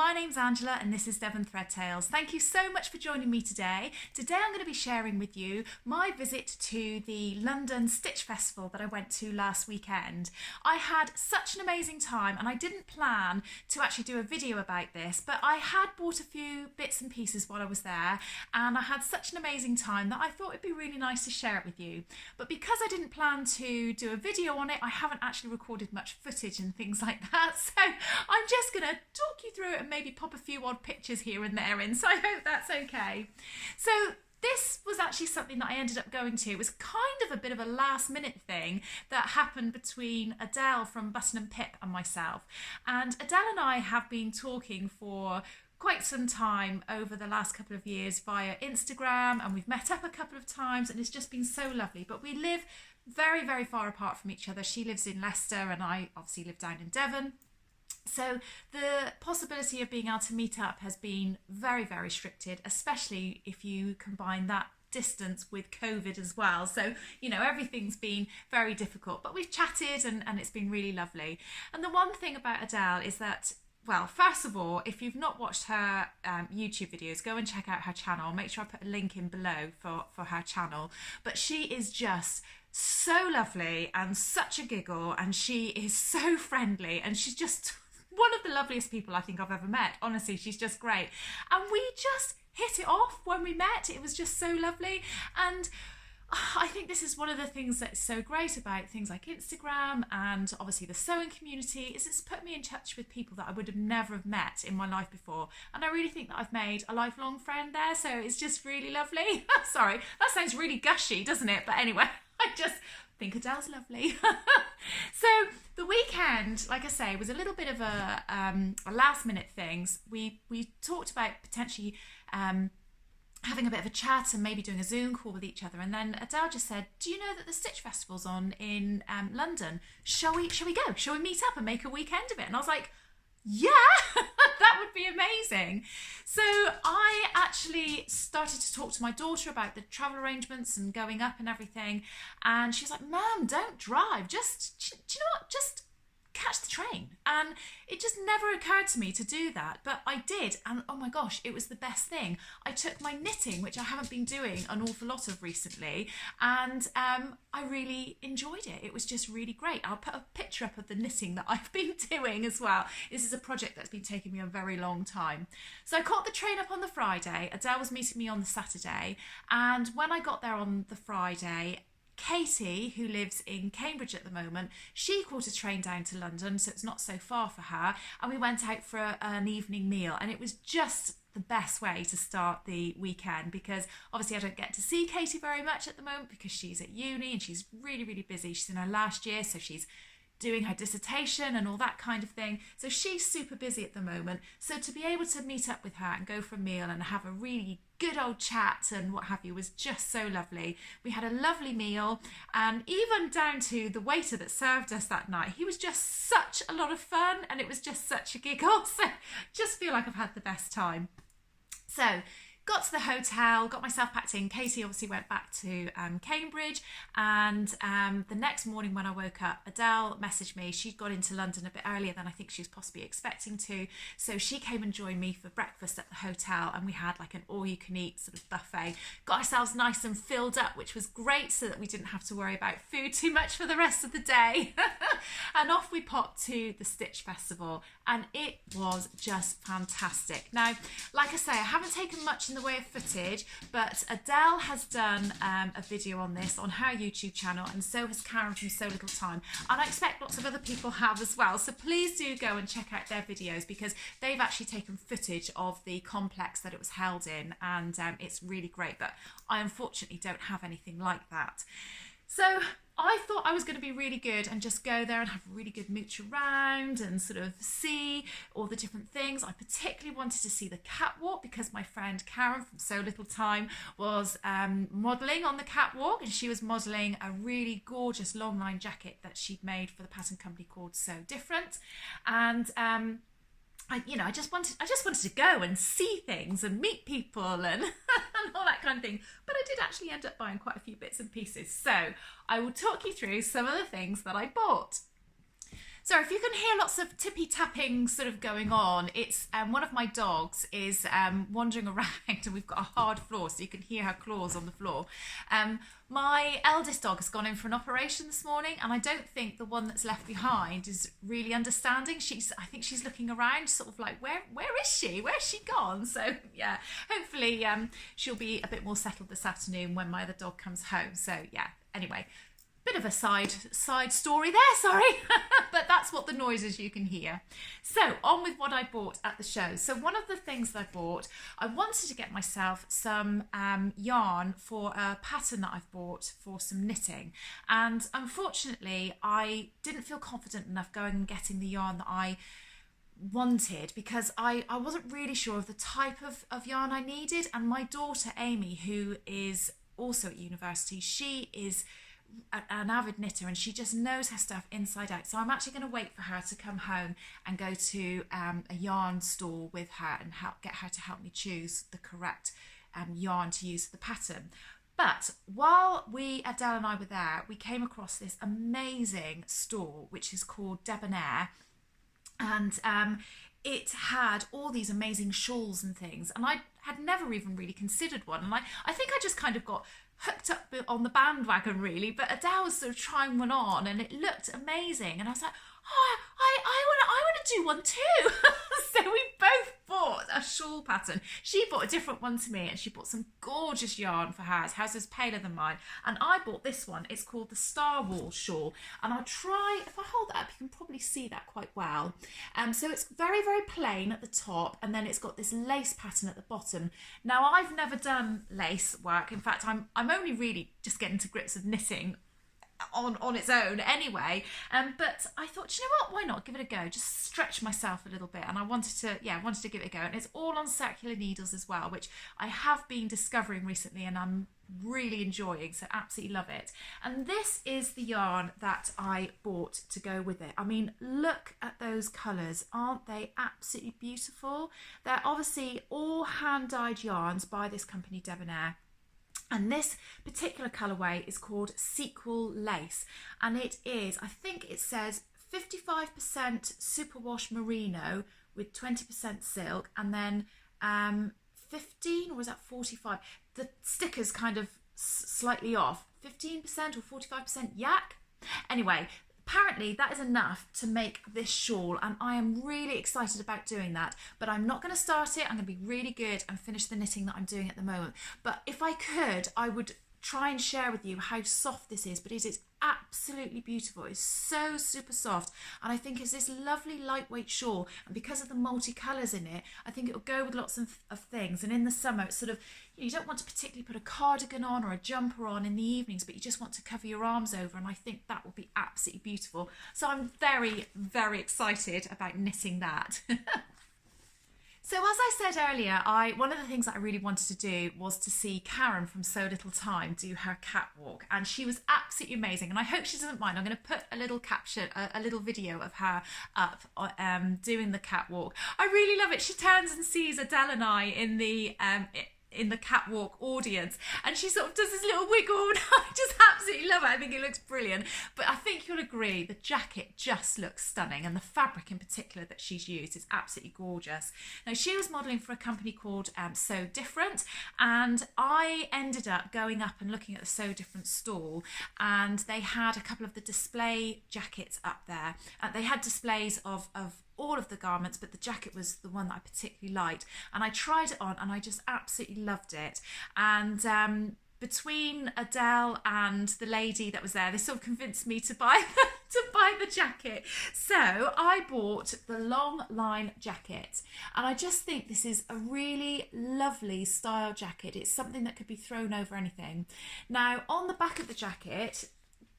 my name's Angela and this is Devon Threadtails. Thank you so much for joining me today. Today I'm going to be sharing with you my visit to the London Stitch Festival that I went to last weekend. I had such an amazing time and I didn't plan to actually do a video about this, but I had bought a few bits and pieces while I was there and I had such an amazing time that I thought it'd be really nice to share it with you. But because I didn't plan to do a video on it, I haven't actually recorded much footage and things like that, so I'm just going to talk you through it and maybe pop a few odd pictures here and there in, so I hope that's okay. So this was actually something that I ended up going to. It was kind of a bit of a last minute thing that happened between Adele from Button and Pip and myself. And Adele and I have been talking for quite some time over the last couple of years via Instagram, and we've met up a couple of times and it's just been so lovely. But we live very, very far apart from each other. She lives in Leicester and I obviously live down in Devon. So the possibility of being able to meet up has been very, very restricted, especially if you combine that distance with COVID as well. So, you know, everything's been very difficult, but we've chatted and it's been really lovely. And the one thing about Adele is that, well, first of all, if you've not watched her YouTube videos, go and check out her channel. I'll make sure I put a link in below for her channel. But she is just so lovely and such a giggle, and she is so friendly, and she's just one of the loveliest people I think I've ever met. Honestly, she's just great. And we just hit it off when we met. It was just so lovely. And I think this is one of the things that's so great about things like Instagram and obviously the sewing community, is it's put me in touch with people that I would have never have met in my life before. And I really think that I've made a lifelong friend there. So it's just really lovely. Sorry, that sounds really gushy, doesn't it? But anyway, I just think Adele's lovely. So the weekend, like I say, was a little bit of a last minute thing. We talked about potentially having a bit of a chat and maybe doing a Zoom call with each other, and then Adele just said, do you know that the Stitch Festival's on in London? Shall we go? Shall we meet up and make a weekend of it? And I was like, yeah, that would be amazing. So I actually started to talk to my daughter about the travel arrangements and going up and everything, and she's like, Mum, don't drive, just, do you know what, just catch the train. And it just never occurred to me to do that, but I did, and oh my gosh, it was the best thing. I took my knitting, which I haven't been doing an awful lot of recently, and I really enjoyed it. It was just really great. I'll put a picture up of the knitting that I've been doing as well. This is a project that's been taking me a very long time. So I caught the train up on the Friday. Adele was meeting me on the Saturday, and when I got there on the Friday, Katie, who lives in Cambridge at the moment, she caught a train down to London, so it's not so far for her, and we went out for an evening meal, and it was just the best way to start the weekend, because obviously I don't get to see Katie very much at the moment because she's at uni and she's really, really busy. She's in her last year, so she's doing her dissertation and all that kind of thing. So she's super busy at the moment. So to be able to meet up with her and go for a meal and have a really good old chat and what have you was just so lovely. We had a lovely meal, and even down to the waiter that served us that night, he was just such a lot of fun and it was just such a giggle. So just feel like I've had the best time. So got to the hotel, got myself packed in. Katie obviously went back to Cambridge, and the next morning when I woke up, Adele messaged me. She'd got into London a bit earlier than I think she was possibly expecting to, so she came and joined me for breakfast at the hotel, and we had like an all-you-can-eat sort of buffet. Got ourselves nice and filled up, which was great, so that we didn't have to worry about food too much for the rest of the day. And off we popped to the Stitch Festival, and it was just fantastic. Now, like I say, I haven't taken much in the way of footage, but Adele has done a video on this on her YouTube channel, and so has Karen from So Little Time, and I expect lots of other people have as well. So please do go and check out their videos, because they've actually taken footage of the complex that it was held in, and it's really great, but I unfortunately don't have anything like that. So I thought I was going to be really good and just go there and have a really good mooch around and sort of see all the different things. I particularly wanted to see the catwalk because my friend Karen from So Little Time was modelling on the catwalk, and she was modelling a really gorgeous long line jacket that she'd made for the pattern company called So Different. And I just wanted to go and see things and meet people and, and all that kind of thing. But I did actually end up buying quite a few bits and pieces. So I will talk you through some of the things that I bought. So if you can hear lots of tippy tapping sort of going on, it's one of my dogs is wandering around and we've got a hard floor so you can hear her claws on the floor. My eldest dog has gone in for an operation this morning, and I don't think the one that's left behind is really understanding. I think she's looking around sort of like, where is she? Where's she gone? So yeah, hopefully she'll be a bit more settled this afternoon when my other dog comes home. So yeah, anyway. Bit of a side story there, sorry, but that's what the noises you can hear. So on with what I bought at the show. So one of the things that I bought, I wanted to get myself some yarn for a pattern that I've bought for some knitting, and unfortunately I didn't feel confident enough going and getting the yarn that I wanted because I wasn't really sure of the type of yarn I needed. And my daughter Amy, who is also at university, she is an avid knitter and she just knows her stuff inside out. So I'm actually going to wait for her to come home and go to a yarn store with her and get her to help me choose the correct yarn to use for the pattern. But while Adele and I were there, we came across this amazing store which is called Debonnaire, and it had all these amazing shawls and things, and I had never even really considered one, and I think I just kind of got hooked up on the bandwagon really. But Adele was sort of trying one on and it looked amazing, and I was like, oh, I want to do one too. So we both bought a shawl pattern. She bought a different one to me, and she bought some gorgeous yarn for hers. Hers is paler than mine, and I bought this one. It's called the Star Wars shawl, and I'll try, if I hold that up you can probably see that quite well. So it's very, very plain at the top, and then it's got this lace pattern at the bottom. Now I've never done lace work. In fact, I'm only really just getting to grips with knitting on its own anyway, but I thought, you know what, why not give it a go, just stretch myself a little bit, and I wanted to give it a go. And it's all on circular needles as well, which I have been discovering recently and I'm really enjoying, so absolutely love it. And this is the yarn that I bought to go with it. I mean, look at those colours, aren't they absolutely beautiful? They're obviously all hand-dyed yarns by this company Debonnaire. And this particular colourway is called Sequel Lace, and it is, I think it says 55% superwash merino with 20% silk, and then 15, or was that 45? The sticker's kind of slightly off. 15% or 45% yak? Anyway, apparently that is enough to make this shawl, and I am really excited about doing that. But I'm not going to start it. I'm going to be really good and finish the knitting that I'm doing at the moment. But if I could, I would try and share with you how soft this is, but it is absolutely beautiful. It's so super soft, and I think it's this lovely lightweight shawl, and because of the multicolours in it, I think it'll go with lots of things. And in the summer, it's sort of, you don't want to particularly put a cardigan on or a jumper on in the evenings, but you just want to cover your arms over, and I think that will be absolutely beautiful. So I'm very, very excited about knitting that. So as I said earlier, one of the things that I really wanted to do was to see Karen from So Little Time do her catwalk, and she was absolutely amazing, and I hope she doesn't mind. I'm going to put a little caption, a little video of her up doing the catwalk. I really love it. She turns and sees Adele and I in the catwalk audience, and she sort of does this little wiggle, and I just absolutely love it. I think it looks brilliant. But I think you'll agree the jacket just looks stunning, and the fabric in particular that she's used is absolutely gorgeous. Now, she was modelling for a company called So Different, and I ended up going up and looking at the So Different stall, and they had a couple of the display jackets up there. They had displays of all of the garments, but the jacket was the one that I particularly liked, and I tried it on and I just absolutely loved it. And between Adele and the lady that was there, they sort of convinced me to buy the jacket. So I bought the long line jacket, and I just think this is a really lovely style jacket. It's something that could be thrown over anything. Now, on the back of the jacket,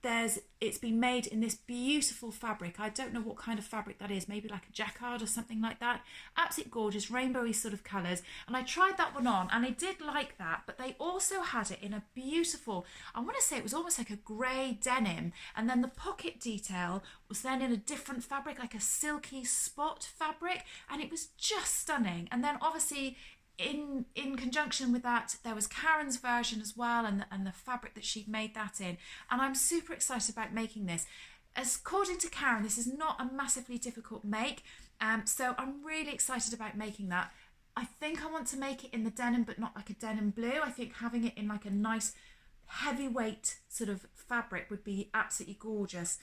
it's been made in this beautiful fabric. I don't know what kind of fabric that is, maybe like a jacquard or something like that. Absolutely gorgeous, rainbowy sort of colours. And I tried that one on and I did like that, but they also had it in a beautiful, I want to say it was almost like a grey denim, and then the pocket detail was then in a different fabric, like a silky spot fabric, and it was just stunning. And then obviously in conjunction with that, there was Karen's version as well, and the fabric that she'd made that in. And I'm super excited about making this. according to Karen, this is not a massively difficult make, so I'm really excited about making that. I think I want to make it in the denim, but not like a denim blue. I think having it in like a nice heavyweight sort of fabric would be absolutely gorgeous.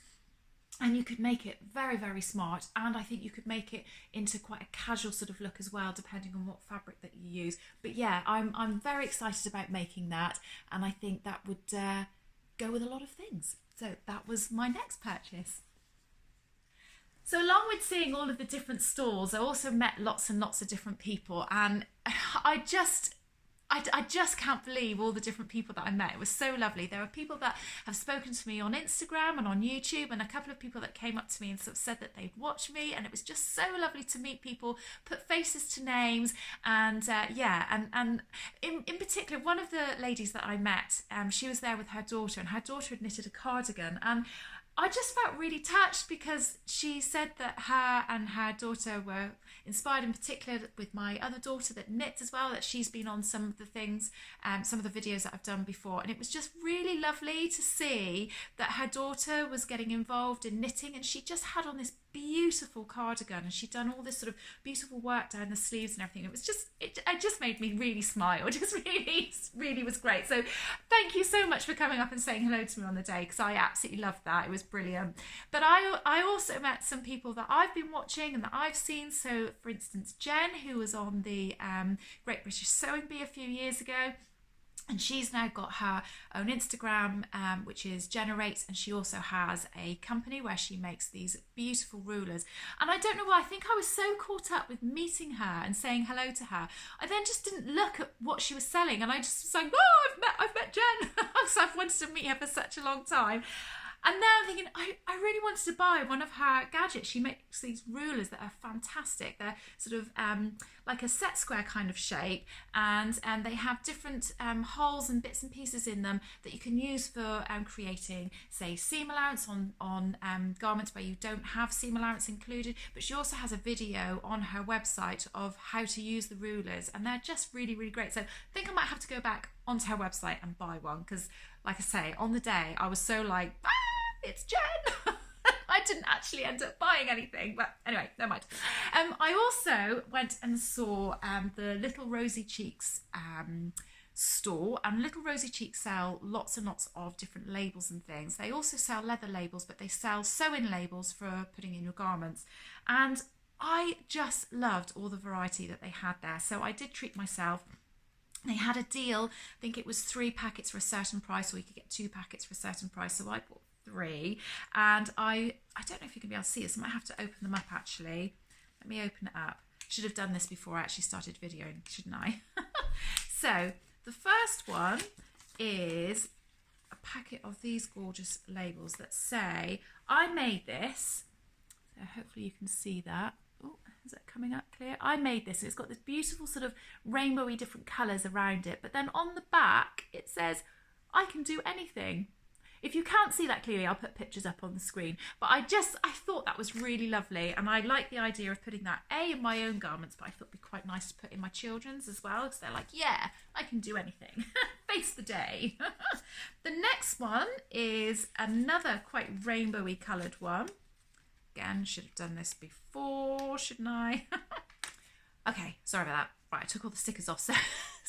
And you could make it very, very smart, and I think you could make it into quite a casual sort of look as well, depending on what fabric that you use. But yeah, I'm very excited about making that, and I think that would go with a lot of things. So that was my next purchase. So along with seeing all of the different stalls, I also met lots and lots of different people, and I just can't believe all the different people that I met. It was so lovely. There are people that have spoken to me on Instagram and on YouTube, and a couple of people that came up to me and sort of said that they'd watched me, and it was just so lovely to meet people, put faces to names, and and in particular, one of the ladies that I met, she was there with her daughter, and her daughter had knitted a cardigan, and I just felt really touched because she said that her and her daughter were inspired, in particular with my other daughter that knits as well, that she's been on some of the things, some of the videos that I've done before, and it was just really lovely to see that her daughter was getting involved in knitting, and she just had on this beautiful cardigan, and she'd done all this sort of beautiful work down the sleeves and everything. It was just, it just made me really smile. It just really was great. So thank you so much for coming up and saying hello to me on the day, because I absolutely loved that. It was brilliant. But I also met some people that I've been watching and that I've seen. So for instance, Jen, who was on the Great British Sewing Bee a few years ago, and she's now got her own Instagram, which is Generates, and she also has a company where she makes these beautiful rulers. And I don't know why, I think I was so caught up with meeting her and saying hello to her, I then just didn't look at what she was selling, and I just was like, oh, I've met Jen. So I've wanted to meet her for such a long time. And now I'm thinking, I really wanted to buy one of her gadgets. She makes these rulers that are fantastic. They're sort of like a set square kind of shape, and they have different holes and bits and pieces in them that you can use for creating, say, seam allowance on garments where you don't have seam allowance included. But she also has a video on her website of how to use the rulers, and they're just really, really great. So I think I might have to go back onto her website and buy one, because like I say, on the day I was so like, it's Jen. I didn't actually end up buying anything, but anyway, never mind. I also went and saw the Little Rosie Cheeks store, and Little Rosie Cheeks sell lots and lots of different labels and things. They also sell leather labels, but they sell sew-in labels for putting in your garments, and I just loved all the variety that they had there. So I did treat myself. They had a deal, I think it was 3 packets for a certain price, or you could get 2 packets for a certain price, so I bought 3, and I don't know if you can be able to see this. I might have to open them up actually. Let me open it up. Should have done this before I actually started videoing, shouldn't I? So the first one is a packet of these gorgeous labels that say, I made this. So hopefully you can see that. Oh, is it coming up clear? I made this, and it's got this beautiful sort of rainbowy different colours around it, but then on the back it says, I can do anything. If you can't see that clearly, I'll put pictures up on the screen, but I thought that was really lovely, and I like the idea of putting that in my own garments, but I thought it'd be quite nice to put in my children's as well, because they're like, yeah, I can do anything. Face the day. The next one is another quite rainbowy coloured one. Again, should have done this before, shouldn't I? Okay, sorry about that. Right, I took all the stickers off so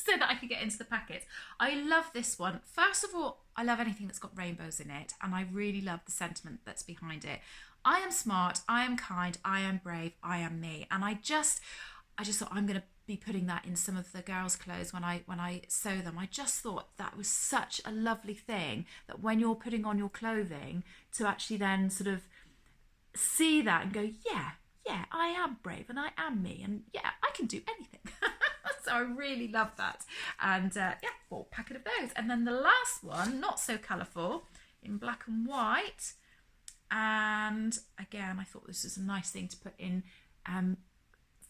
that I could get into the packets. I love this one. First of all, I love anything that's got rainbows in it, and I really love the sentiment that's behind it. I am smart, I am kind, I am brave, I am me. And I just thought I'm going to be putting that in some of the girls' clothes when I sew them. I just thought that was such a lovely thing, that when you're putting on your clothing, to actually then sort of see that and go, yeah, I am brave and I am me, and yeah, I can do anything. So I really love that, and bought a packet of those. And then the last one, not so colourful, in black and white, and again I thought this was a nice thing to put in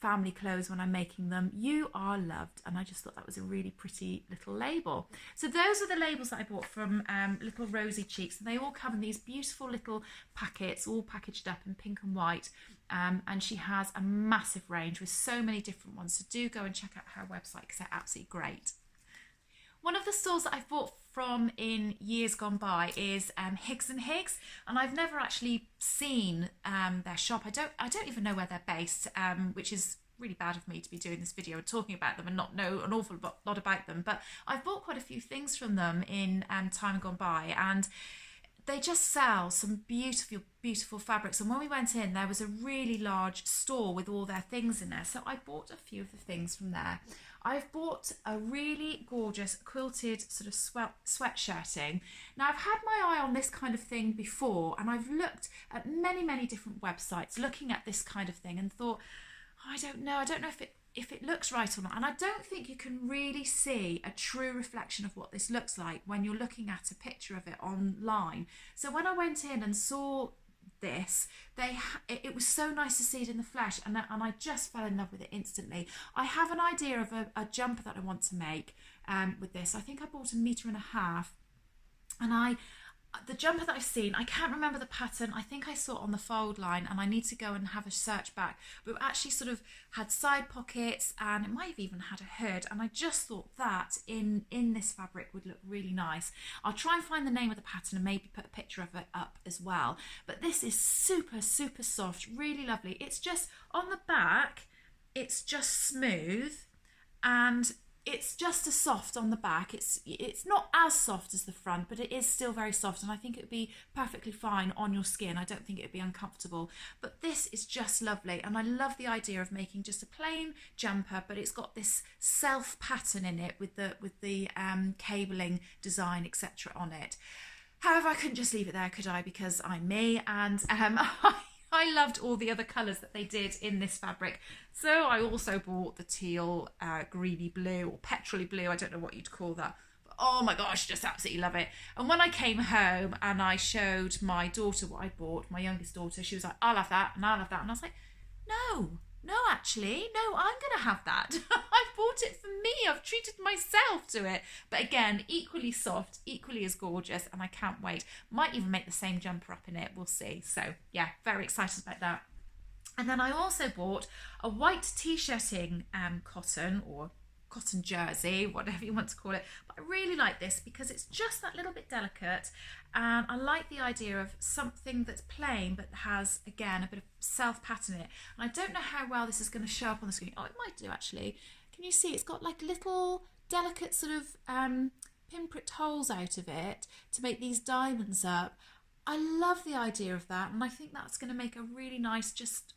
family clothes when I'm making them. You are loved, and I just thought that was a really pretty little label. So those are the labels that I bought from Little Rosie Cheeks, and they all come in these beautiful little packets, all packaged up in pink and white, and she has a massive range with so many different ones, so do go and check out her website because they're absolutely great. One of the stores that I've bought from in years gone by is Higgs and Higgs, and I've never actually seen their shop. I don't even know where they're based, which is really bad of me to be doing this video and talking about them and not know an awful lot about them. But I've bought quite a few things from them in time gone by, and they just sell some beautiful fabrics. And when we went in, there was a really large store with all their things in there, so I bought a few of the things from there. I've bought a really gorgeous quilted sort of sweatshirting. Now, I've had my eye on this kind of thing before, and I've looked at many different websites looking at this kind of thing and thought, oh, I don't know if it looks right or not. And I don't think you can really see a true reflection of what this looks like when you're looking at a picture of it online. So when I went in and saw this, it was so nice to see it in the flesh, and I just fell in love with it instantly. I have an idea of a jumper that I want to make with this. I think I bought 1.5 meters, and the jumper that I've seen, I can't remember the pattern. I think I saw it on the fold line, and I need to go and have a search back. But it actually sort of had side pockets, and it might have even had a hood. And I just thought that in this fabric would look really nice. I'll try and find the name of the pattern and maybe put a picture of it up as well. But this is super soft, really lovely. It's just on the back, it's just smooth, and it's just as soft on the back. It's not as soft as the front, but it is still very soft, and I think it would be perfectly fine on your skin. I don't think it would be uncomfortable, but this is just lovely, and I love the idea of making just a plain jumper, but it's got this self pattern in it with the cabling design, etc. on it. However, I couldn't just leave it there, could I? Because I'm me, and I loved all the other colours that they did in this fabric. So I also bought the teal, greeny blue, or petrol blue, I don't know what you'd call that. But oh my gosh, just absolutely love it. And when I came home and I showed my daughter what I bought, my youngest daughter, she was like, I'll have that, and I'll have that. And I was like, no, actually, no, I'm going to have that. I've bought it for me. I've treated myself to it. But again, equally soft, equally as gorgeous, and I can't wait. Might even make the same jumper up in it. We'll see. So yeah, very excited about that. And then I also bought a white t-shirting cotton, or cotton jersey, whatever you want to call it. But I really like this because it's just that little bit delicate, and I like the idea of something that's plain but has, again, a bit of self pattern in it. And I don't know how well this is going to show up on the screen. Oh, it might do actually. Can you see it's got like little delicate sort of pinpricked holes out of it to make these diamonds up. I love the idea of that, and I think that's going to make a really nice, just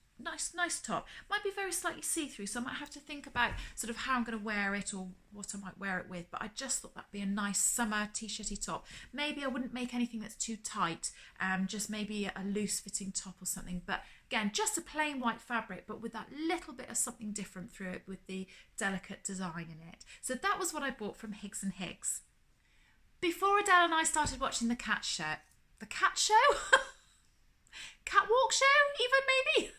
nice top. Might be very slightly see-through, so I might have to think about sort of how I'm going to wear it or what I might wear it with, but I just thought that'd be a nice summer t-shirty top. Maybe I wouldn't make anything that's too tight, just maybe a loose fitting top or something, but again, just a plain white fabric, but with that little bit of something different through it with the delicate design in it. So that was what I bought from Higgs and Higgs. Before Adele and I started watching the cat show, catwalk show even maybe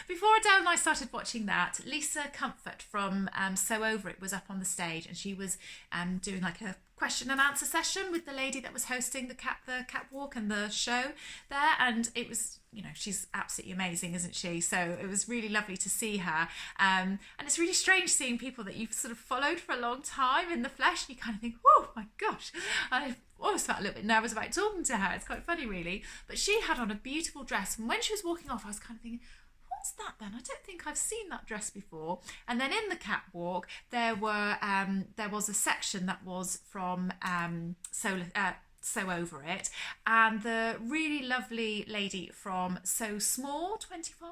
before Adele and I started watching that, Lisa Comfort from Sew Over It was up on the stage, and she was doing like a question and answer session with the lady that was hosting the catwalk and the show there, and it was, you know, she's absolutely amazing, isn't she? So it was really lovely to see her, and it's really strange seeing people that you've sort of followed for a long time in the flesh, and you kind of think, oh my gosh, I always felt a little bit nervous about talking to her. It's quite funny really, but she had on a beautiful dress, and when she was walking off I was kind of thinking, what's that then? I don't think I've seen that dress before. And then in the catwalk there was a section that was from Sew Over It, and the really lovely lady from So Small 25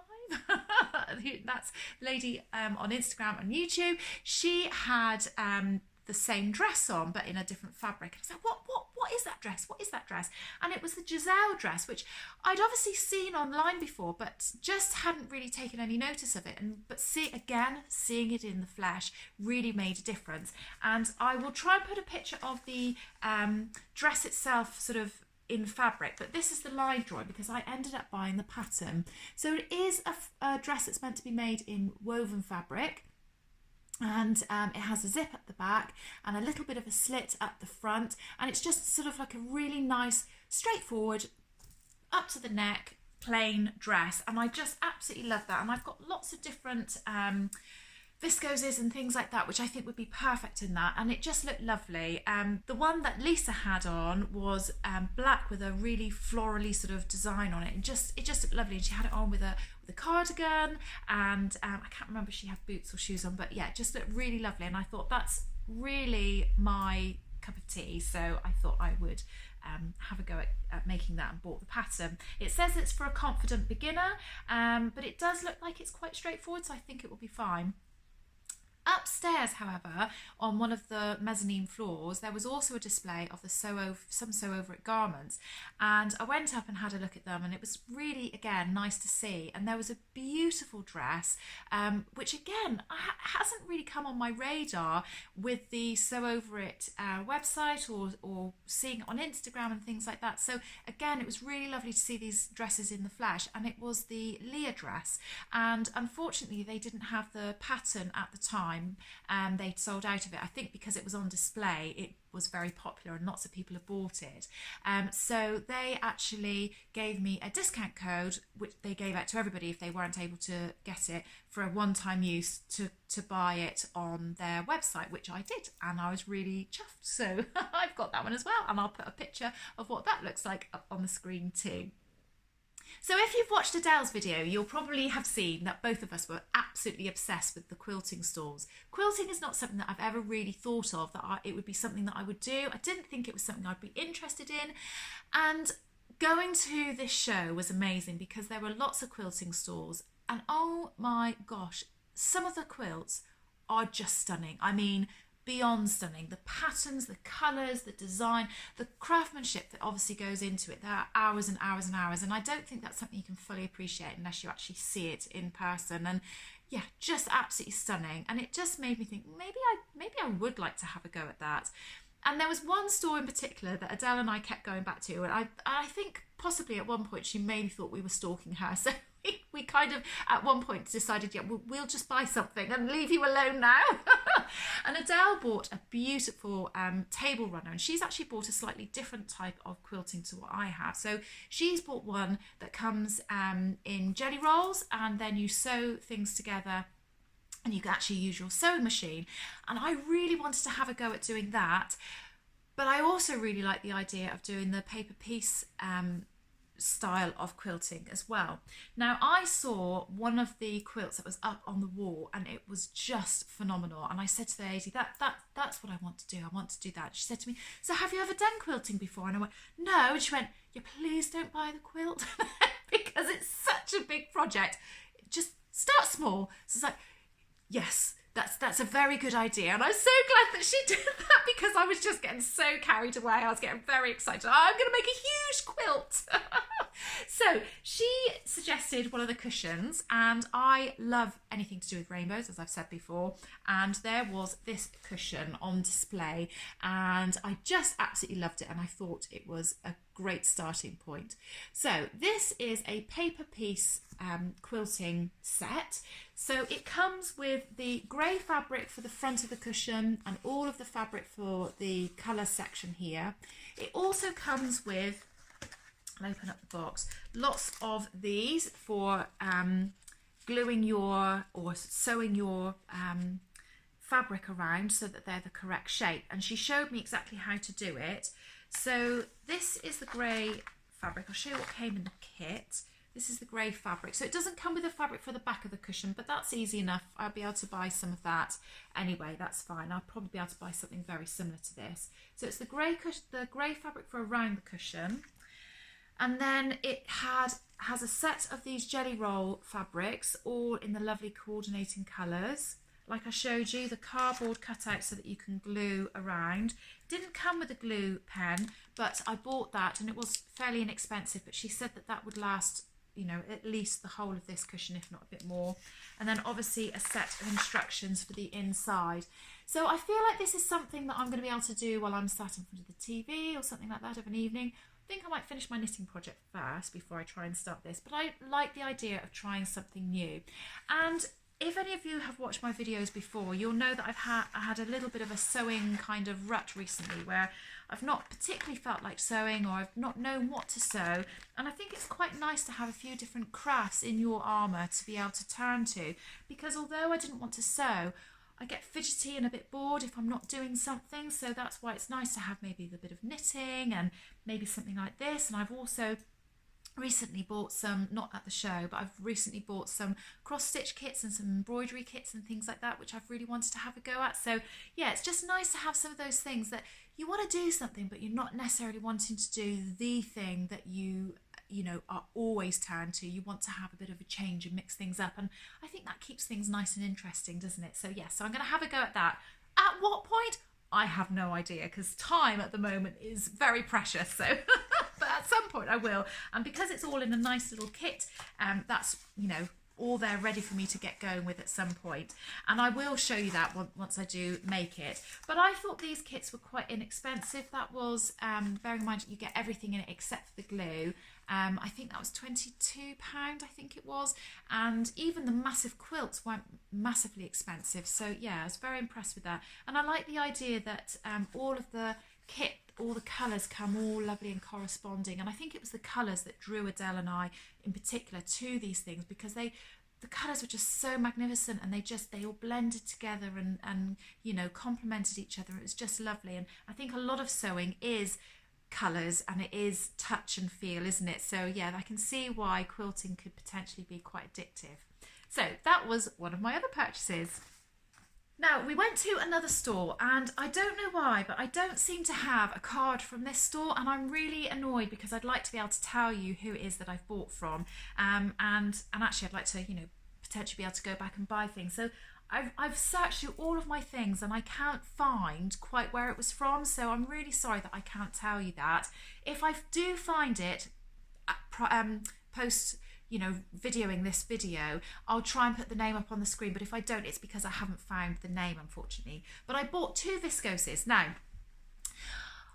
that's lady on Instagram and YouTube, she had the same dress on but in a different fabric. And I was like, what is that dress? What is that dress? And it was the Giselle dress, which I'd obviously seen online before but just hadn't really taken any notice of it. But seeing it in the flesh really made a difference. And I will try and put a picture of the dress itself sort of in fabric, but this is the live drawing because I ended up buying the pattern. So it is a dress that's meant to be made in woven fabric, and it has a zip at the back and a little bit of a slit at the front, and it's just sort of like a really nice straightforward up to the neck plain dress, and I just absolutely love that. And I've got lots of different viscoses and things like that, which I think would be perfect in that, and it just looked lovely. The one that Lisa had on was black with a really florally sort of design on it, and it just looked lovely. And she had it on with a cardigan, and I can't remember if she had boots or shoes on, but yeah, it just looked really lovely. And I thought that's really my cup of tea, so I thought I would have a go at making that, and bought the pattern. It says it's for a confident beginner, but it does look like it's quite straightforward, so I think it will be fine. Upstairs, however, on one of the mezzanine floors, there was also a display of some sew over it garments, and I went up and had a look at them, and it was really, again, nice to see. And there was a beautiful dress, which again hasn't really come on my radar with the Sew Over It website or seeing it on Instagram and things like that. So again, it was really lovely to see these dresses in the flesh, and it was the Leah dress, and unfortunately they didn't have the pattern at the time. They'd sold out of it. I think because it was on display, it was very popular and lots of people have bought it. So they actually gave me a discount code, which they gave out to everybody if they weren't able to get it, for a one-time use to buy it on their website, which I did, and I was really chuffed. So I've got that one as well, and I'll put a picture of what that looks like up on the screen too. So if you've watched Adele's video, you'll probably have seen that both of us were absolutely obsessed with the quilting stalls. Quilting is not something that I've ever really thought of, that it would be something that I would do. I didn't think it was something I'd be interested in. And going to this show was amazing because there were lots of quilting stalls. And oh my gosh, some of the quilts are just stunning. I mean, beyond stunning. The patterns, the colours, the design, the craftsmanship that obviously goes into it. There are hours and hours and hours, and I don't think that's something you can fully appreciate unless you actually see it in person. And yeah, just absolutely stunning. And it just made me think maybe I would like to have a go at that. And there was one store in particular that Adele and I kept going back to, and I think possibly at one point she maybe thought we were stalking her. So we kind of at one point decided, yeah, we'll just buy something and leave you alone now. And Adele bought a beautiful table runner, and she's actually bought a slightly different type of quilting to what I have. So she's bought one that comes in jelly rolls, and then you sew things together, and you can actually use your sewing machine. And I really wanted to have a go at doing that, but I also really like the idea of doing the paper piece style of quilting as well. Now, I saw one of the quilts that was up on the wall, and it was just phenomenal, and I said to the lady, that's what I want to do. I want to do that. She said to me, so have you ever done quilting before? And I went, no. And she went, yeah, please don't buy the quilt because it's such a big project. Just start small. So it's like, yes, that's a very good idea. And I'm so glad that she did that, because I was just getting so carried away. I was getting very excited. I'm going to make a huge quilt. So she suggested one of the cushions, and I love anything to do with rainbows, as I've said before. And there was this cushion on display, and I just absolutely loved it, and I thought it was a great starting point. So this is a paper piece quilting set. So it comes with the grey fabric for the front of the cushion and all of the fabric for the colour section here. It also comes with, I'll open up the box, lots of these for gluing your or sewing your fabric around so that they're the correct shape. And she showed me exactly how to do it. So this is the grey fabric. I'll show you what came in the kit. This is the grey fabric. So it doesn't come with the fabric for the back of the cushion, but that's easy enough. I'll be able to buy some of that anyway. That's fine. I'll probably be able to buy something very similar to this. So it's the grey fabric for around the cushion. And then it has a set of these jelly roll fabrics, all in the lovely coordinating colours. Like I showed you, the cardboard cutout so that you can glue around. Didn't come with a glue pen, but I bought that, and it was fairly inexpensive, but she said that would last, you know, at least the whole of this cushion, if not a bit more. And then obviously a set of instructions for the inside. So I feel like this is something that I'm going to be able to do while I'm sat in front of the TV or something like that of an evening. I think I might finish my knitting project first before I try and start this, but I like the idea of trying something new. And if any of you have watched my videos before, you'll know that I had a little bit of a sewing kind of rut recently where I've not particularly felt like sewing, or I've not known what to sew. And I think it's quite nice to have a few different crafts in your armour to be able to turn to, because although I didn't want to sew, I get fidgety and a bit bored if I'm not doing something. So that's why it's nice to have maybe a bit of knitting and maybe something like this. And I've also recently bought some, not at the show, but I've recently bought some cross stitch kits and some embroidery kits and things like that, which I've really wanted to have a go at. So yeah, it's just nice to have some of those things that you want to do something, but you're not necessarily wanting to do the thing that you know are always turned to. You want to have a bit of a change and mix things up, and I think that keeps things nice and interesting, doesn't it? So yeah, so I'm going to have a go at that. At what point? I have no idea, because time at the moment is very precious, so but at some point I will. And because it's all in a nice little kit, that's, you know, all there ready for me to get going with at some point. And I will show you that once I do make it. But I thought these kits were quite inexpensive. That was, bearing in mind you get everything in it except for the glue. I think that was £22, I think it was. And even the massive quilts weren't massively expensive. So yeah, I was very impressed with that. And I like the idea that all of the kit, all the colours come all lovely and corresponding. And I think it was the colours that drew Adele and I in particular to these things, because the colours were just so magnificent, and they all blended together and you know, complemented each other. It was just lovely. And I think a lot of sewing is colours and it is touch and feel, isn't it? So yeah, I can see why quilting could potentially be quite addictive. So that was one of my other purchases. Now, we went to another store, and I don't know why, but I don't seem to have a card from this store, and I'm really annoyed because I'd like to be able to tell you who it is that I've bought from, and actually I'd like to, you know, potentially be able to go back and buy things. So I've searched through all of my things and I can't find quite where it was from, so I'm really sorry that I can't tell you that. If I do find it, post, you know, videoing this video, I'll try and put the name up on the screen, but if I don't, it's because I haven't found the name, unfortunately. But I bought two viscoses. Now,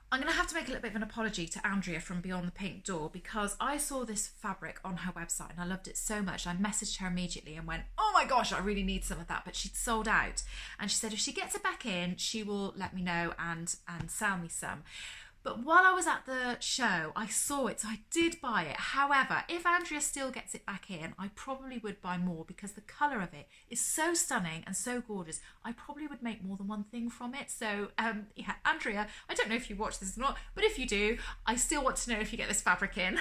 I'm going to have to make a little bit of an apology to Andrea from Beyond the Pink Door, because I saw this fabric on her website and I loved it so much. I messaged her immediately and went, oh my gosh, I really need some of that, but she'd sold out. And she said if she gets it back in, she will let me know and sell me some. But while I was at the show, I saw it, so I did buy it. However, if Andrea still gets it back in, I probably would buy more, because the colour of it is so stunning and so gorgeous. I probably would make more than one thing from it. So, yeah, Andrea, I don't know if you watch this or not, but if you do, I still want to know if you get this fabric in.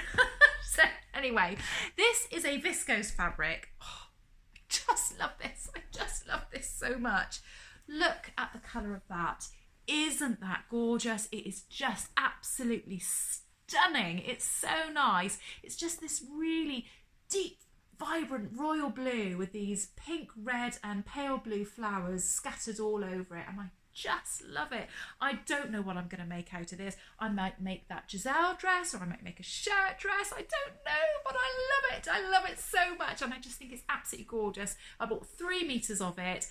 So, anyway, this is a viscose fabric. Oh, I just love this. I just love this so much. Look at the colour of that. Isn't that gorgeous? It is just absolutely stunning. It's so nice. It's just this really deep, vibrant royal blue with these pink, red and pale blue flowers scattered all over it, and I just love it. I don't know what I'm going to make out of this. I might make that Giselle dress, or I might make a shirt dress. I don't know, but I love it. I love it so much, and I just think it's absolutely gorgeous. I bought 3 meters of it,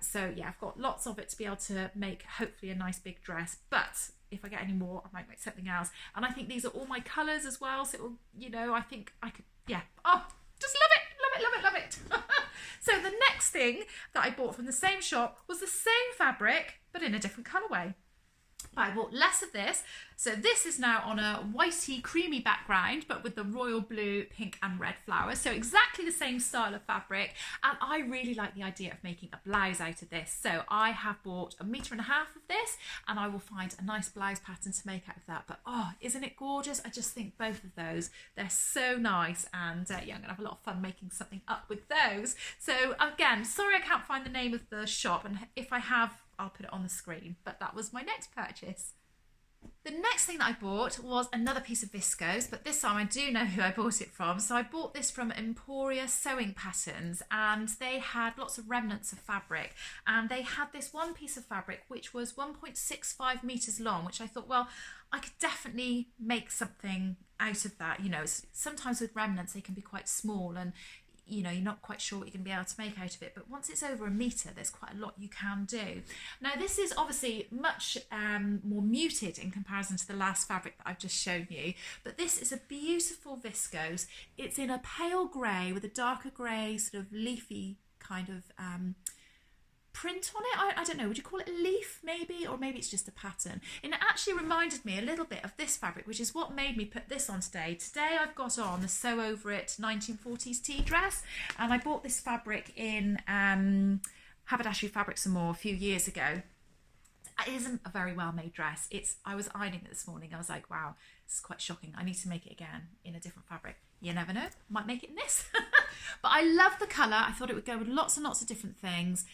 so yeah, I've got lots of it to be able to make hopefully a nice big dress. But if I get any more, I might make something else. And I think these are all my colours as well, so it will, you know, I think I could, yeah. Oh, just love it, love it, love it, love it. So the next thing that I bought from the same shop was the same fabric, but in a different colourway. I bought less of this. So this is now on a whitey creamy background, but with the royal blue, pink and red flowers. So exactly the same style of fabric. And I really like the idea of making a blouse out of this. So I have bought 1.5 meters of this, and I will find a nice blouse pattern to make out of that. But oh, isn't it gorgeous? I just think both of those, they're so nice. And yeah, I'm gonna have a lot of fun making something up with those. So again, sorry I can't find the name of the shop. And if I have, I'll put it on the screen, but that was my next purchase. The next thing that I bought was another piece of viscose, but this time I do know who I bought it from. So I bought this from Emporia Sewing Patterns, and they had lots of remnants of fabric, and they had this one piece of fabric which was 1.65 meters long, which I thought, well, I could definitely make something out of that. You know, sometimes with remnants they can be quite small, and you know, you're not quite sure what you're going to be able to make out of it, but once it's over 1 meter, there's quite a lot you can do. Now this is obviously much more muted in comparison to the last fabric that I've just shown you, but this is a beautiful viscose. It's in a pale grey with a darker grey sort of leafy kind of print on it. I don't know, would you call it a leaf maybe, or maybe it's just a pattern. And it actually reminded me a little bit of this fabric, which is what made me put this on today. Today I've got on the Sew Over It 1940s tea dress, and I bought this fabric in Haberdashery Fabrics and More a few years ago. It isn't a very well made dress. I was ironing it this morning. I was like, wow, this is quite shocking. I need to make it again in a different fabric. You never know, might make it in this. But I love the colour. I thought it would go with lots and lots of different things.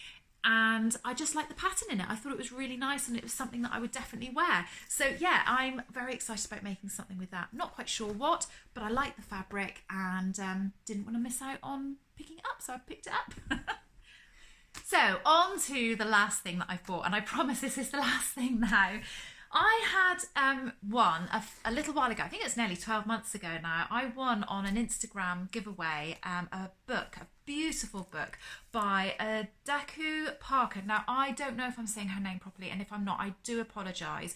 And I just like the pattern in it. I thought it was really nice, and it was something that I would definitely wear. So yeah, I'm very excited about making something with that. Not quite sure what, but I like the fabric and didn't want to miss out on picking it up, so I picked it up. So on to the last thing that I've bought, and I promise this is the last thing now. I had won a little while ago, I think it's nearly 12 months ago now, I won on an Instagram giveaway a book, a beautiful book by Daku Parker. Now, I don't know if I'm saying her name properly, and if I'm not, I do apologise.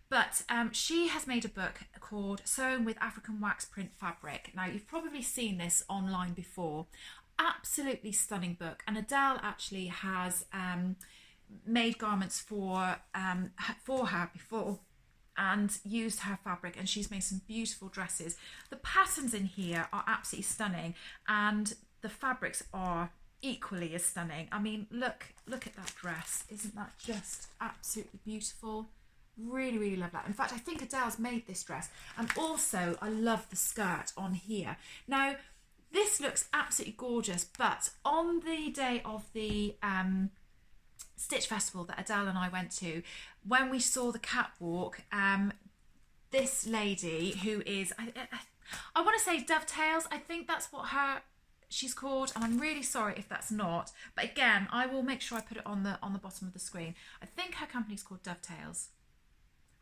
But she has made a book called Sewing with African Wax Print Fabric. Now, you've probably seen this online before. Absolutely stunning book, and Adele actually has made garments for her before and used her fabric, and she's made some beautiful dresses. The patterns in here are absolutely stunning, and the fabrics are equally as stunning. I mean, look at that dress. Isn't that just absolutely beautiful? Really, really love that. In fact, I think Adele's made this dress, and also I love the skirt on here. Now, this looks absolutely gorgeous, but on the day of the Stitch Festival that Adele and I went to, when we saw the catwalk, this lady who is, I want to say Dovetails, I think that's what she's called, and I'm really sorry if that's not, but again, I will make sure I put it on the bottom of the screen. I think her company's called Dovetails.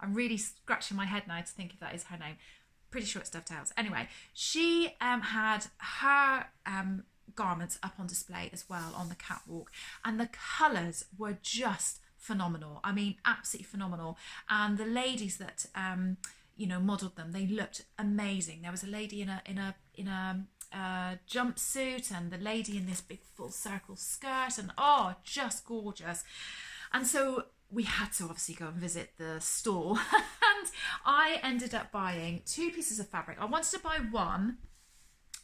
I'm really scratching my head now to think if that is her name. Pretty sure it's Dovetails. Anyway, she had her garments up on display as well on the catwalk, and the colours were just phenomenal. I mean, absolutely phenomenal. And the ladies that modelled them, they looked amazing. There was a lady in a jumpsuit, and the lady in this big full circle skirt, and oh, just gorgeous. And so we had to obviously go and visit the store, and I ended up buying 2 pieces of fabric. I wanted to buy one,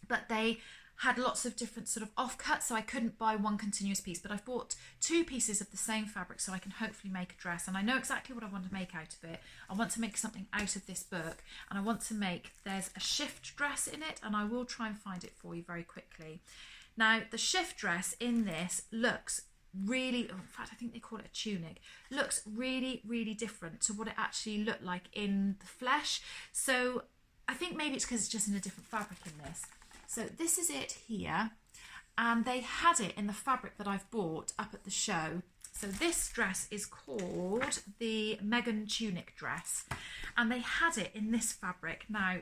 but they had lots of different sort of offcuts, so I couldn't buy one continuous piece, but I've bought 2 pieces of the same fabric so I can hopefully make a dress, and I know exactly what I want to make out of it. I want to make something out of this book, and I want to make, there's a shift dress in it, and I will try and find it for you very quickly. Now, the shift dress in this looks really, in fact I think they call it a tunic, looks really, really different to what it actually looked like in the flesh. So I think maybe it's because it's just in a different fabric in this. So this is it here, and they had it in the fabric that I've bought up at the show. So this dress is called the Megan Tunic dress, and they had it in this fabric. Now,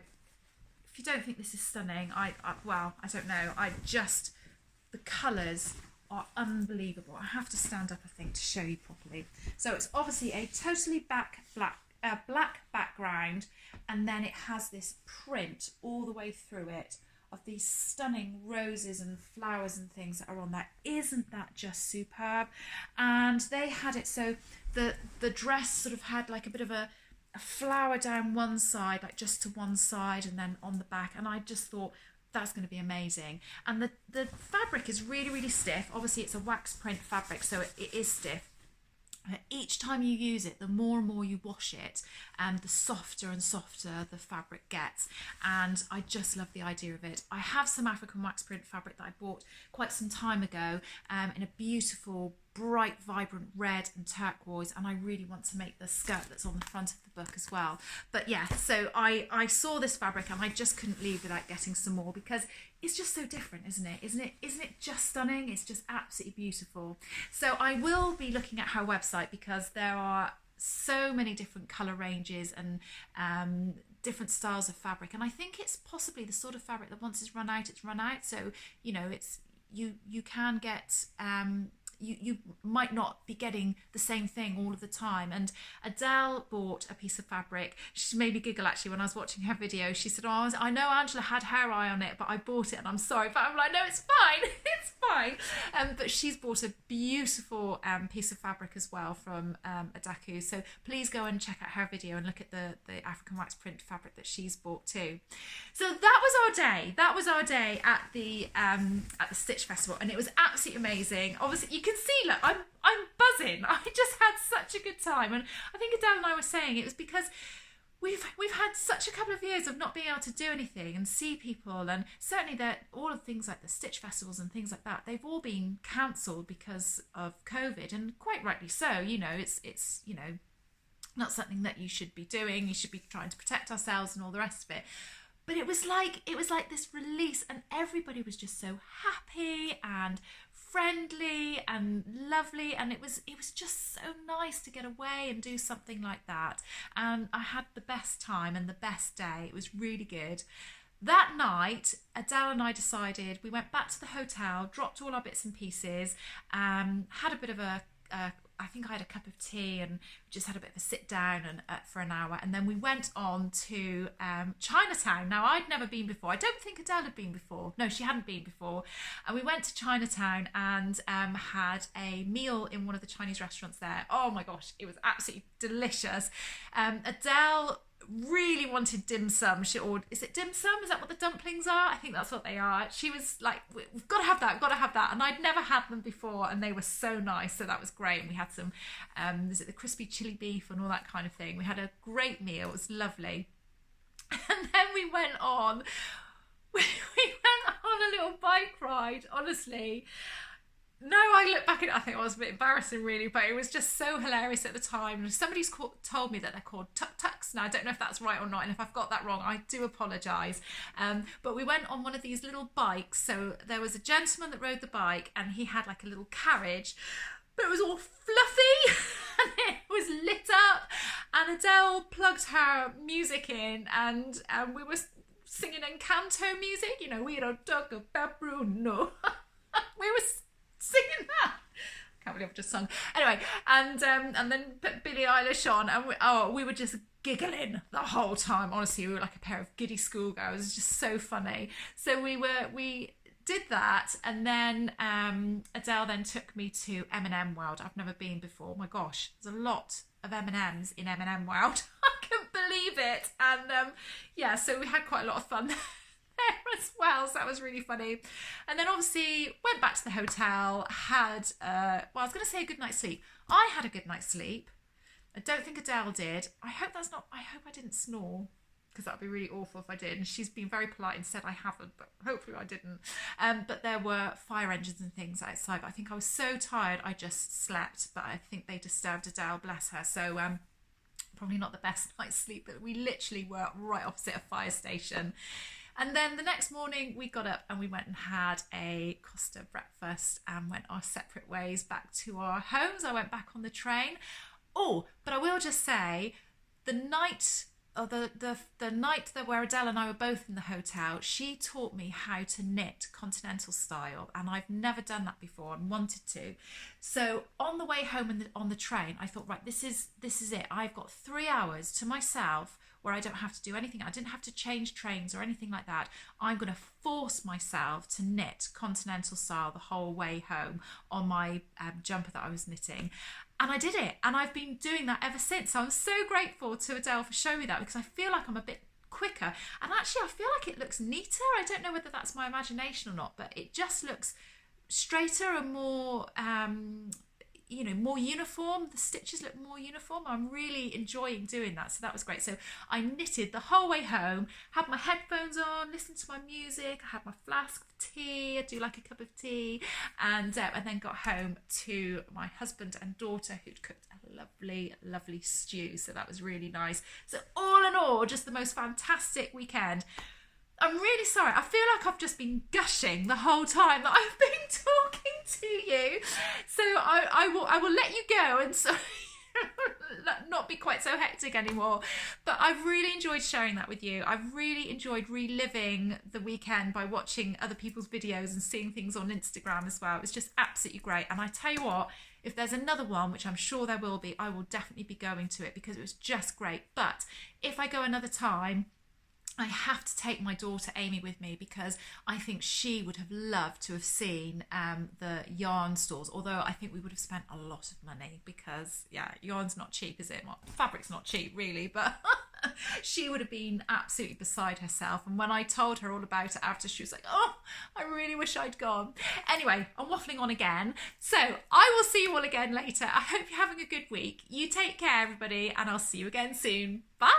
if you don't think this is stunning, well, I don't know, the colours are unbelievable. I have to stand up, I think, to show you properly. So it's obviously a totally black background, and then it has this print all the way through it of these stunning roses and flowers and things that are on there. Isn't that just superb? And they had it so the dress sort of had like a bit of a flower down one side, like just to one side, and then on the back, and I just thought that's going to be amazing. And the fabric is really, really stiff. Obviously it's a wax print fabric, so it is stiff. Each time you use it, the more and more you wash it, the softer and softer the fabric gets, and I just love the idea of it. I have some African wax print fabric that I bought quite some time ago in a beautiful bright vibrant red and turquoise, and I really want to make the skirt that's on the front of the book as well. But yeah, so I saw this fabric and I just couldn't leave without getting some more, because it's just so different, isn't it? Isn't it just stunning? It's just absolutely beautiful. So I will be looking at her website, because there are so many different colour ranges and different styles of fabric, and I think it's possibly the sort of fabric that once it's run out, it's run out. So you know, it's you can get you might not be getting the same thing all of the time. And Adele bought a piece of fabric. She made me giggle actually when I was watching her video. She said, oh, I know Angela had her eye on it, but I bought it and I'm sorry. But I'm like, no, it's fine. It's fine. But she's bought a beautiful piece of fabric as well from Adaku. So please go and check out her video and look at the African wax print fabric that she's bought too. So that was our day. That was our day at the Stitch Festival, and it was absolutely amazing. Obviously, you can see, look, I'm buzzing. I just had such a good time, and I think Adele and I were saying it was because we've had such a couple of years of not being able to do anything and see people, and certainly that all of things like the Stitch festivals and things like that, they've all been cancelled because of COVID, and quite rightly so. You know, it's you know, not something that you should be doing. You should be trying to protect ourselves and all the rest of it. But it was like this release, and everybody was just so happy and friendly and lovely, and it was just so nice to get away and do something like that. And I had the best time and the best day. It was really good. That night, Adele and I decided, we went back to the hotel, dropped all our bits and pieces, had a bit of I think I had a cup of tea and just had a bit of a sit down and for an hour, and then we went on to Chinatown. Now, I'd never been before. I don't think Adele had been before. No, she hadn't been before. And we went to Chinatown and had a meal in one of the Chinese restaurants there. Oh my gosh, it was absolutely delicious. Adele really wanted dim sum. She ordered, is it dim sum? Is that what the dumplings are? I think that's what they are. She was like, we've got to have that, we've got to have that. And I'd never had them before, and they were so nice. So that was great. And we had some, is it the crispy chili beef and all that kind of thing. We had a great meal. It was lovely. And then we went on a little bike ride, honestly. No, I look back at it, I think it was a bit embarrassing really, but it was just so hilarious at the time. Somebody's told me that they're called tuk-tuks. Now, I don't know if that's right or not, and if I've got that wrong, I do apologise. But we went on one of these little bikes. So there was a gentleman that rode the bike, and he had like a little carriage, but it was all fluffy and it was lit up, and Adele plugged her music in, and we were singing Encanto music, you know, we don't talk about Bruno. We were singing that. I can't believe I've just sung. Anyway, and then put Billie Eilish on, and we were just giggling the whole time. Honestly, we were like a pair of giddy schoolgirls. It was just so funny. So we did that, and then Adele then took me to M&M World. I've never been before. Oh my gosh, there's a lot of M&Ms in M&M World. I can't believe it. And yeah, so we had quite a lot of fun there as well, so that was really funny. And then obviously went back to the hotel, had I was going to say a good night's sleep. I had a good night's sleep. I don't think Adele did. I hope I didn't snore, because that would be really awful if I did, and she's been very polite and said I haven't, but hopefully I didn't. But there were fire engines and things outside, but I think I was so tired I just slept, but I think they disturbed Adele, bless her. So probably not the best night's sleep, but we literally were right opposite a fire station. And then the next morning we got up and we went and had a Costa breakfast and went our separate ways back to our homes. I went back on the train. Oh, but I will just say, the night that where Adele and I were both in the hotel, she taught me how to knit continental style, and I've never done that before and wanted to. So on the way home on the train, I thought, right, this is it. I've got 3 hours to myself where I don't have to do anything. I didn't have to change trains or anything like that. I'm going to force myself to knit continental style the whole way home on my jumper that I was knitting. And I did it, and I've been doing that ever since. So I'm so grateful to Adele for showing me that, because I feel like I'm a bit quicker, and actually I feel like it looks neater. I don't know whether that's my imagination or not, but it just looks straighter and more more uniform. The stitches look more uniform. I'm really enjoying doing that, so that was great. So I knitted the whole way home, had my headphones on, listened to my music, I had my flask of tea, I do like a cup of tea, and then got home to my husband and daughter, who'd cooked a lovely stew, so that was really nice. So all in all, just the most fantastic weekend. I'm really sorry. I feel like I've just been gushing the whole time that I've been talking to you. So I will let you go, and so not be quite so hectic anymore. But I've really enjoyed sharing that with you. I've really enjoyed reliving the weekend by watching other people's videos and seeing things on Instagram as well. It was just absolutely great. And I tell you what, if there's another one, which I'm sure there will be, I will definitely be going to it because it was just great. But if I go another time, I have to take my daughter Amy with me because I think she would have loved to have seen the yarn stores, although I think we would have spent a lot of money because, yeah, yarn's not cheap, is it? Well, fabric's not cheap really, but she would have been absolutely beside herself. And when I told her all about it after, she was like, oh, I really wish I'd gone. Anyway, I'm waffling on again. So I will see you all again later. I hope you're having a good week. You take care, everybody, and I'll see you again soon. Bye!